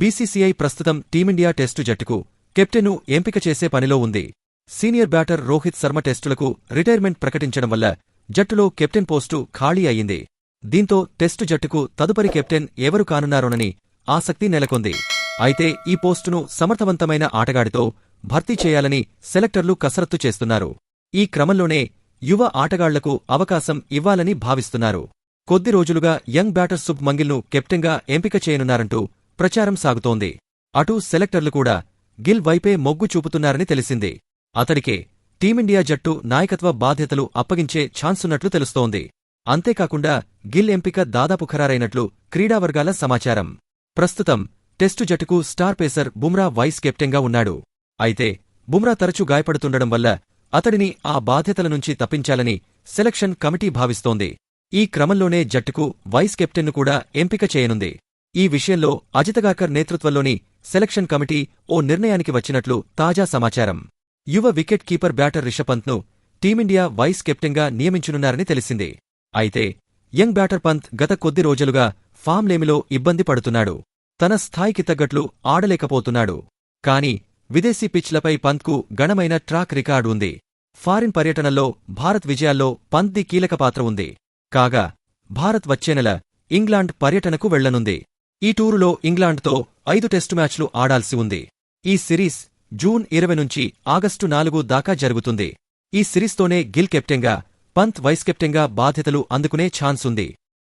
BCCI ప్రస్తుతం team India test జట్టుకు కెప్టెన్ను ఎంపిక చేసే పనిలో ఉంది. సీనియర్ బ్యాటర్ రోహిత్ శర్మ టెస్టులకు రిటైర్మెంట్ ప్రకటించడం వల్ల జట్టులో కెప్టెన్ పోస్టు ఖాళీ అయ్యింది. దీంతో టెస్టు జట్టుకు తదుపరి కెప్టెన్ ఎవరు కానున్నారోనని ఆసక్తి నెలకొంది. అయితే ఈ పోస్టును సమర్థవంతమైన ఆటగాడితో భర్తీ చేయాలని సెలెక్టర్లు కసరత్తు చేస్తున్నారు. ఈ క్రమంలోనే యువ ఆటగాళ్లకు అవకాశం ఇవ్వాలని భావిస్తున్నారు. కొద్ది రోజులుగా యంగ్ బ్యాటర్ శుభ్ మంగిల్ను కెప్టెన్గా ఎంపిక చేయనున్నారంటూ ప్రచారం సాగుతోంది. అటు సెలెక్టర్లు కూడా గిల్ వైపే మొగ్గు చూపుతున్నారని తెలిసింది. అతడికే టీమిండియా జట్టు నాయకత్వ బాధ్యతలు అప్పగించే ఛాన్సున్నట్లు తెలుస్తోంది. అంతేకాకుండా గిల్ ఎంపిక దాదాపు ఖరారైనట్లు క్రీడావర్గాల సమాచారం. ప్రస్తుతం టెస్టు జట్టుకు స్టార్ పేసర్ బుమ్రా వైస్ కెప్టెన్గా ఉన్నాడు. అయితే బుమ్రా తరచూ గాయపడుతుండడం వల్ల అతడిని ఆ బాధ్యతల నుంచి తప్పించాలని సెలక్షన్ కమిటీ భావిస్తోంది. ఈ క్రమంలోనే జట్టుకు వైస్ కెప్టెన్ను కూడా ఎంపిక చేయనుంది. ఈ విషయంలో అజితగాకర్ నేతృత్వంలోని సెలక్షన్ కమిటీ ఓ నిర్ణయానికి వచ్చినట్లు తాజా సమాచారం. యువ వికెట్ కీపర్ బ్యాటర్ రిషబ్ పంత్ను టీమిండియా వైస్ కెప్టెన్గా నియమించనున్నారని తెలిసింది. అయితే యంగ్ బ్యాటర్ పంత్ గత కొద్ది రోజులుగా ఫామ్లేమిలో ఇబ్బంది పడుతున్నాడు. తన స్థాయికి తగ్గట్లు ఆడలేకపోతున్నాడు. కానీ విదేశీ పిచ్లపై పంత్కు గణమైన ట్రాక్ రికార్డు ఉంది. ఫారిన్ పర్యటనల్లో భారత్ విజయాల్లో పంత్ది కీలక పాత్ర ఉంది. కాగా భారత్ వచ్చే నెల ఇంగ్లాండ్ పర్యటనకు వెళ్లనుంది. ఈ టూరులో ఇంగ్లాండ్తో 5 టెస్టు మ్యాచ్లు ఆడాల్సి ఉంది. ఈ సిరీస్ జూన్ 20 నుంచి ఆగస్టు 4 దాకా జరుగుతుంది. ఈ సిరీస్తోనే గిల్ కెప్టెన్గా, పంత్ వైస్ కెప్టెన్గా బాధ్యతలు అందుకునే ఛాన్స్ ఉంది.